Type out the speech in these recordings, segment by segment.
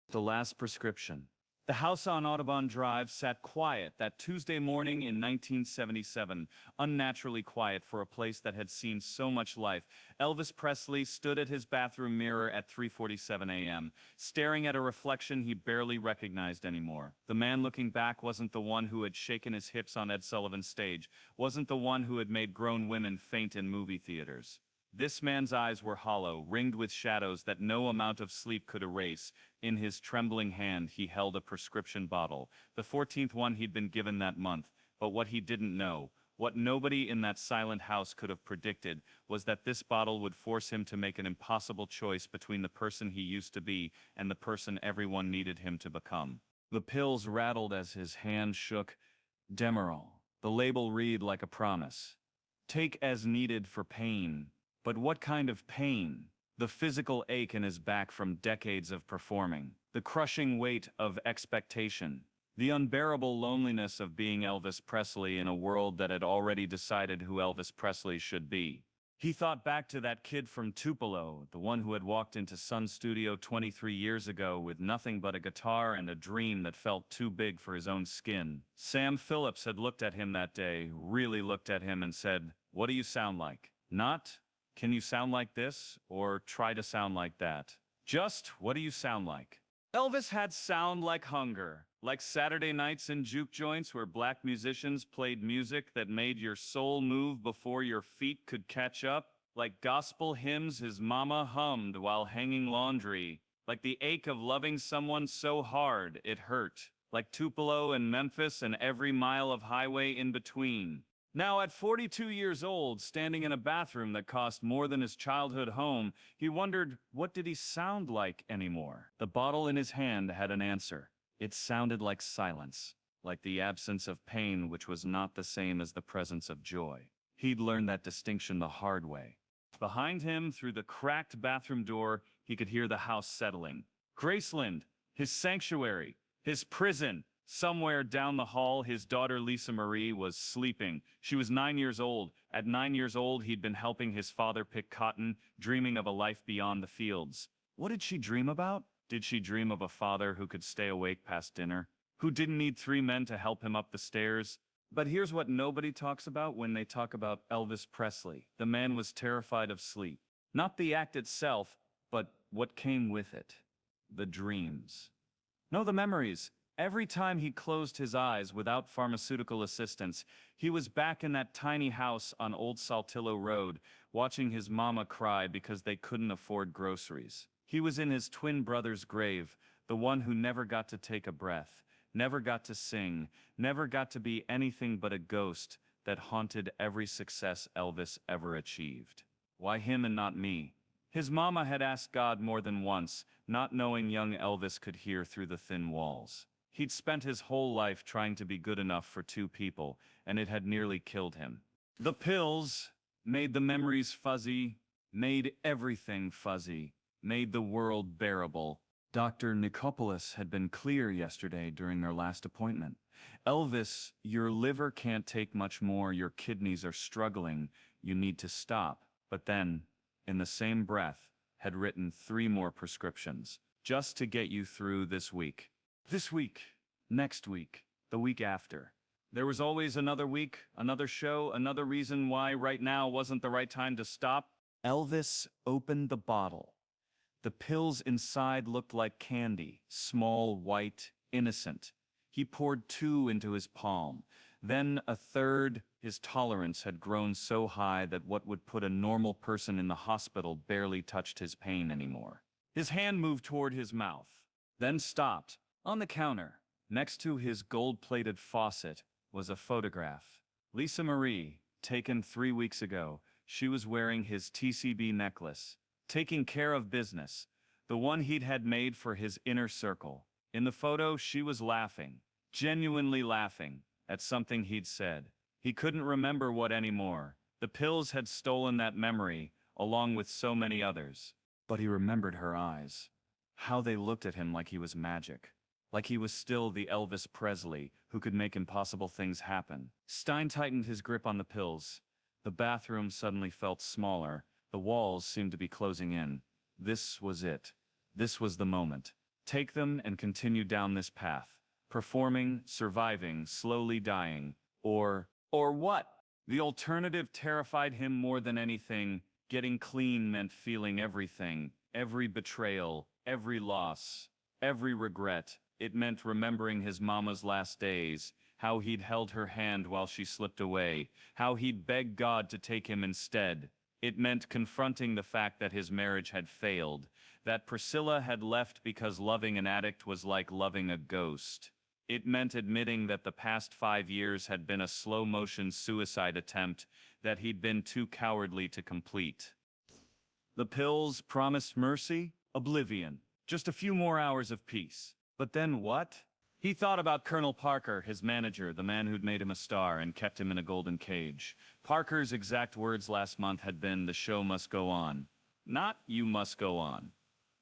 The last prescription. The house on Audubon Drive sat quiet that Tuesday morning in 1977, unnaturally quiet for a place that had seen so much life. Elvis Presley stood at his bathroom mirror at 3:47 a.m., staring at a reflection he barely recognized anymore. The man looking back wasn't the one who had shaken his hips on Ed Sullivan's stage, wasn't the one who had made grown women faint in movie theaters. This man's eyes were hollow, ringed with shadows that no amount of sleep could erase. In his trembling hand he held a prescription bottle, the 14th one he'd been given that month. But what he didn't know, what nobody in that silent house could have predicted, was that this bottle would force him to make an impossible choice between the person he used to be and the person everyone needed him to become. The pills rattled as his hand shook. Demerol. The label read like a promise. Take as needed for pain. But what kind of pain? The physical ache in his back from decades of performing, the crushing weight of expectation, the unbearable loneliness of being Elvis Presley in a world that had already decided who Elvis Presley should be. He thought back to that kid from Tupelo, the one who had walked into Sun Studio 23 years ago with nothing but a guitar and a dream that felt too big for his own skin. Sam Phillips had looked at him that day, really looked at him and said, "What do you sound like? Not, can you sound like this, or try to sound like that? Just, what do you sound like?" Elvis had sound like hunger, like Saturday nights in juke joints where black musicians played music that made your soul move before your feet could catch up, like gospel hymns his mama hummed while hanging laundry, like the ache of loving someone so hard it hurt, like Tupelo and Memphis and every mile of highway in between. Now, at 42 years old, standing in a bathroom that cost more than his childhood home, he wondered, what did he sound like anymore? The bottle in his hand had an answer. It sounded like silence, like the absence of pain, which was not the same as the presence of joy. He'd learned that distinction the hard way. Behind him, through the cracked bathroom door, he could hear the house settling. Graceland, his sanctuary, his prison. Somewhere down the hall, his daughter Lisa Marie was sleeping. She was 9 years old. At 9 years old, he'd been helping his father pick cotton, dreaming of a life beyond the fields. What did she dream about? Did she dream of a father who could stay awake past dinner? Who didn't need 3 men to help him up the stairs? But here's what nobody talks about when they talk about Elvis Presley. The man was terrified of sleep. Not the act itself, but what came with it. The dreams. No, the memories. Every time he closed his eyes without pharmaceutical assistance, he was back in that tiny house on Old Saltillo Road, watching his mama cry because they couldn't afford groceries. He was in his twin brother's grave, the one who never got to take a breath, never got to sing, never got to be anything but a ghost that haunted every success Elvis ever achieved. Why him and not me? His mama had asked God more than once, not knowing young Elvis could hear through the thin walls. He'd spent his whole life trying to be good enough for 2 people, and it had nearly killed him. The pills made the memories fuzzy, made everything fuzzy, made the world bearable. Dr. Nikopoulos had been clear yesterday during their last appointment. "Elvis, your liver can't take much more, your kidneys are struggling, you need to stop." But then, in the same breath, had written 3 more prescriptions, just to get you through this week. This week, next week, the week after. There was always another week, another show, another reason why right now wasn't the right time to stop. Elvis opened the bottle. The pills inside looked like candy, small, white, innocent. He poured 2 into his palm, then a third. His tolerance had grown so high that what would put a normal person in the hospital barely touched his pain anymore. His hand moved toward his mouth, then stopped. On the counter, next to his gold-plated faucet, was a photograph. Lisa Marie, taken 3 weeks ago. She was wearing his TCB necklace, taking care of business, the one he'd had made for his inner circle. In the photo, she was laughing, genuinely laughing, at something he'd said. He couldn't remember what anymore. The pills had stolen that memory, along with so many others. But he remembered her eyes. How they looked at him like he was magic. Like he was still the Elvis Presley who could make impossible things happen. Stein tightened his grip on the pills. The bathroom suddenly felt smaller. The walls seemed to be closing in. This was it. This was the moment. Take them and continue down this path. Performing, surviving, slowly dying. Or what? The alternative terrified him more than anything. Getting clean meant feeling everything. Every betrayal, every loss, every regret. It meant remembering his mama's last days, how he'd held her hand while she slipped away, how he'd begged God to take him instead. It meant confronting the fact that his marriage had failed, that Priscilla had left because loving an addict was like loving a ghost. It meant admitting that the past 5 years had been a slow-motion suicide attempt that he'd been too cowardly to complete. The pills promised mercy, oblivion, just a few more hours of peace. But then what? He thought about Colonel Parker, his manager, the man who'd made him a star and kept him in a golden cage. Parker's exact words last month had been, "The show must go on." Not, "You must go on."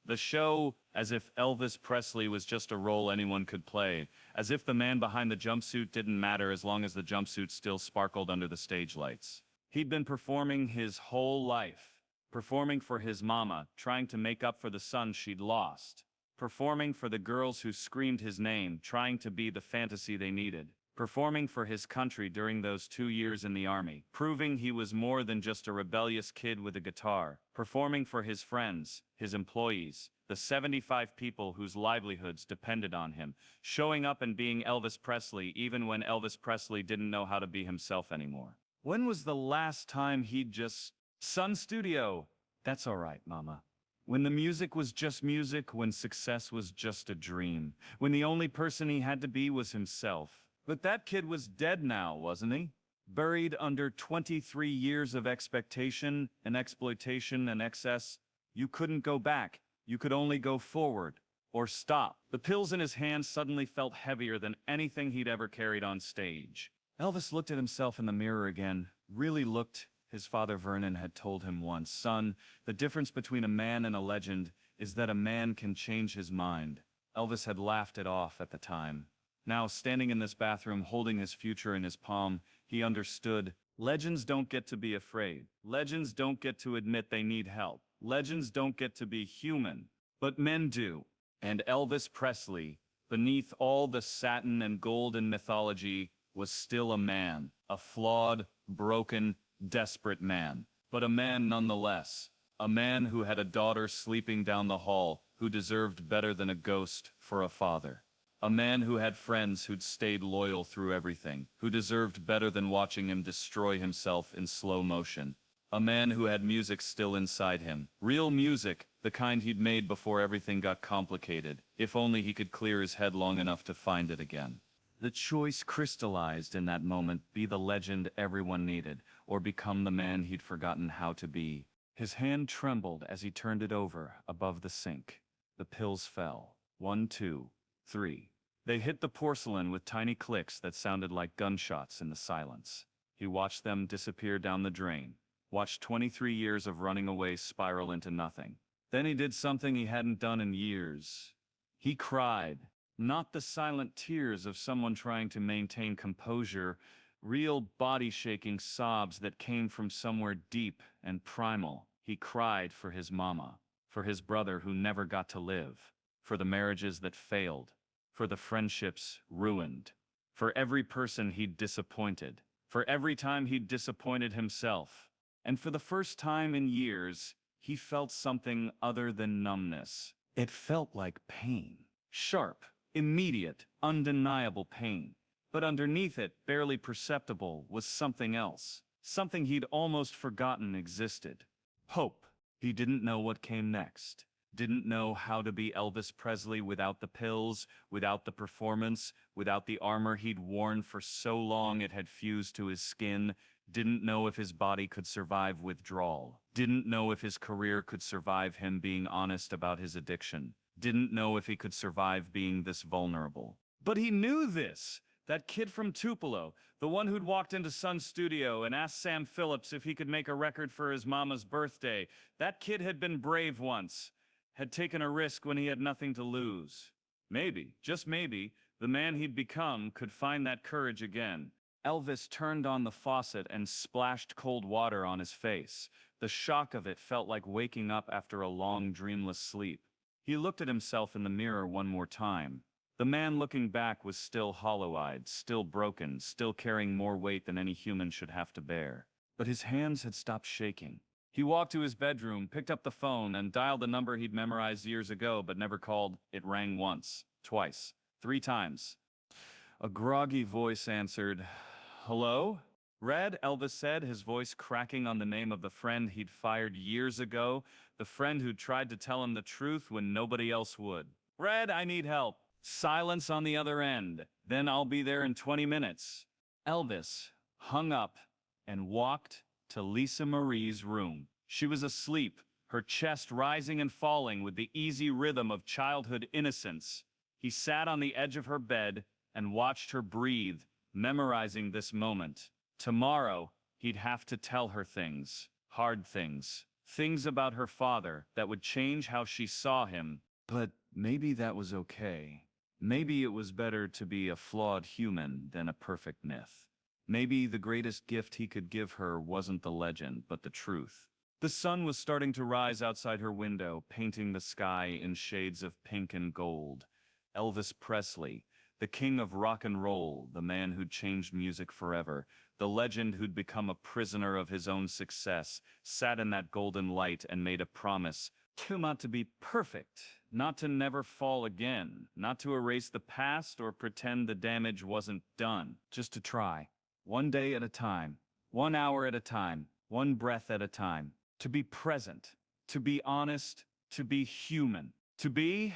The show, as if Elvis Presley was just a role anyone could play, as if the man behind the jumpsuit didn't matter as long as the jumpsuit still sparkled under the stage lights. He'd been performing his whole life, performing for his mama, trying to make up for the son she'd lost, performing for the girls who screamed his name, trying to be the fantasy they needed, performing for his country during those 2 years in the army, proving he was more than just a rebellious kid with a guitar, performing for his friends, his employees, the 75 people whose livelihoods depended on him, showing up and being Elvis Presley even when Elvis Presley didn't know how to be himself anymore. When was the last time he'd just... Sun Studio! That's all right, Mama. When the music was just music, when success was just a dream, when the only person he had to be was himself. But that kid was dead now, wasn't he? Buried under 23 years of expectation and exploitation and excess. You couldn't go back. You could only go forward. Or stop. The pills in his hand suddenly felt heavier than anything he'd ever carried on stage. Elvis looked at himself in the mirror again. Really looked. His father Vernon had told him once, "Son, the difference between a man and a legend is that a man can change his mind." Elvis had laughed it off at the time. Now, standing in this bathroom, holding his future in his palm, he understood. Legends don't get to be afraid. Legends don't get to admit they need help. Legends don't get to be human. But men do. And Elvis Presley, beneath all the satin and gold in mythology, was still a man. A flawed, broken, desperate man. But a man nonetheless. A man who had a daughter sleeping down the hall, who deserved better than a ghost for a father. A man who had friends who'd stayed loyal through everything, who deserved better than watching him destroy himself in slow motion. A man who had music still inside him. Real music, the kind he'd made before everything got complicated, if only he could clear his head long enough to find it again. The choice crystallized in that moment: be the legend everyone needed, or become the man he'd forgotten how to be. His hand trembled as he turned it over, above the sink. The pills fell. 1, 2, 3. They hit the porcelain with tiny clicks that sounded like gunshots in the silence. He watched them disappear down the drain, watched 23 years of running away spiral into nothing. Then he did something he hadn't done in years. He cried. Not the silent tears of someone trying to maintain composure, real body-shaking sobs that came from somewhere deep and primal. He cried for his mama, for his brother who never got to live, for the marriages that failed, for the friendships ruined, for every person he'd disappointed, for every time he'd disappointed himself. And for the first time in years, he felt something other than numbness. It felt like pain. Sharp, immediate, undeniable pain. But underneath it, barely perceptible, was something else. Something he'd almost forgotten existed. Hope. He didn't know what came next. Didn't know how to be Elvis Presley without the pills, without the performance, without the armor he'd worn for so long it had fused to his skin. Didn't know if his body could survive withdrawal. Didn't know if his career could survive him being honest about his addiction. Didn't know if he could survive being this vulnerable. But he knew this. That kid from Tupelo, the one who'd walked into Sun Studio and asked Sam Phillips if he could make a record for his mama's birthday. That kid had been brave once. Had taken a risk when he had nothing to lose. Maybe, just maybe, the man he'd become could find that courage again. Elvis turned on the faucet and splashed cold water on his face. The shock of it felt like waking up after a long, dreamless sleep. He looked at himself in the mirror one more time. The man looking back was still hollow-eyed, still broken, still carrying more weight than any human should have to bear. But his hands had stopped shaking. He walked to his bedroom, picked up the phone, and dialed the number he'd memorized years ago but never called. It rang once, twice, 3 times. A groggy voice answered. "Hello?" "Red," Elvis said, his voice cracking on the name of the friend he'd fired years ago, the friend who'd tried to tell him the truth when nobody else would. "Red, I need help." Silence on the other end. "Then I'll be there in 20 minutes. Elvis hung up and walked to Lisa Marie's room. She was asleep, her chest rising and falling with the easy rhythm of childhood innocence. He sat on the edge of her bed and watched her breathe, memorizing this moment. Tomorrow, he'd have to tell her things, hard things, things about her father that would change how she saw him. But maybe that was okay. Maybe it was better to be a flawed human than a perfect myth. Maybe the greatest gift he could give her wasn't the legend, but the truth. The sun was starting to rise outside her window, painting the sky in shades of pink and gold. Elvis Presley, the king of rock and roll, the man who'd changed music forever, the legend who'd become a prisoner of his own success, sat in that golden light and made a promise not to be perfect, not to never fall again, not to erase the past or pretend the damage wasn't done, just to try. One day at a time, 1 hour at a time, one breath at a time. To be present, to be honest, to be human. To be,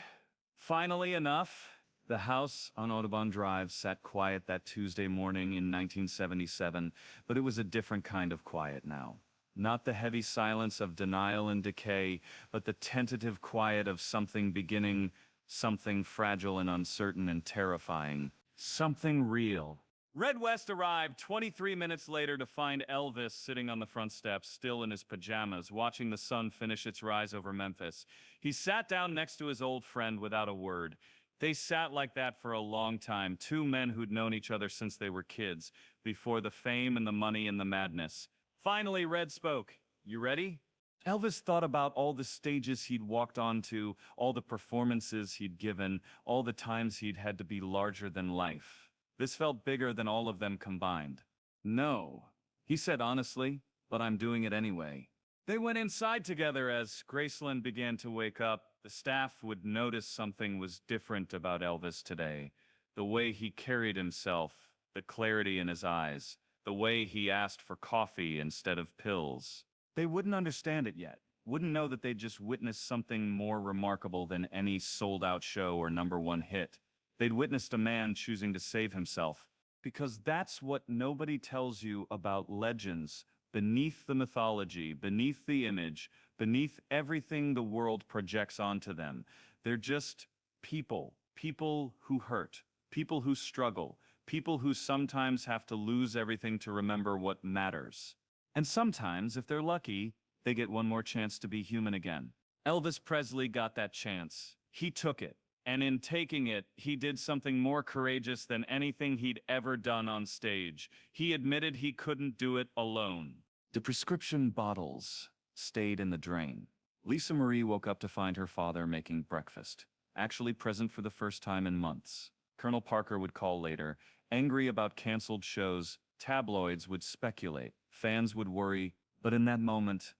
finally enough. The house on Audubon Drive sat quiet that Tuesday morning in 1977, but it was a different kind of quiet now. Not the heavy silence of denial and decay, but the tentative quiet of something beginning, something fragile and uncertain and terrifying, something real. Red West arrived 23 minutes later to find Elvis sitting on the front steps, still in his pajamas, watching the sun finish its rise over Memphis. He sat down next to his old friend without a word. They sat like that for a long time, two men who'd known each other since they were kids, before the fame and the money and the madness. Finally, Red spoke. "You ready?" Elvis thought about all the stages he'd walked onto, all the performances he'd given, all the times he'd had to be larger than life. This felt bigger than all of them combined. "No," he said honestly, "but I'm doing it anyway." They went inside together as Graceland began to wake up. The staff would notice something was different about Elvis today. The way he carried himself, the clarity in his eyes, the way he asked for coffee instead of pills. They wouldn't understand it yet, wouldn't know that they'd just witnessed something more remarkable than any sold-out show or #1 hit. They'd witnessed a man choosing to save himself. Because that's what nobody tells you about legends. Beneath the mythology, beneath the image, beneath everything the world projects onto them, they're just people. People who hurt, people who struggle, people who sometimes have to lose everything to remember what matters. And sometimes, if they're lucky, they get one more chance to be human again. Elvis Presley got that chance. He took it. And in taking it, he did something more courageous than anything he'd ever done on stage. He admitted he couldn't do it alone. The prescription bottles stayed in the drain. Lisa Marie woke up to find her father making breakfast, actually present for the first time in months. Colonel Parker would call later, angry about canceled shows. Tabloids would speculate. Fans would worry. But in that moment,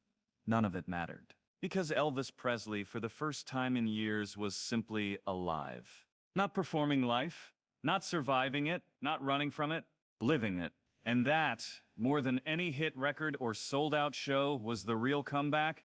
none of it mattered. Because Elvis Presley, for the first time in years, was simply alive. Not performing life, not surviving it, not running from it, living it. And that, more than any hit record or sold-out show, was the real comeback.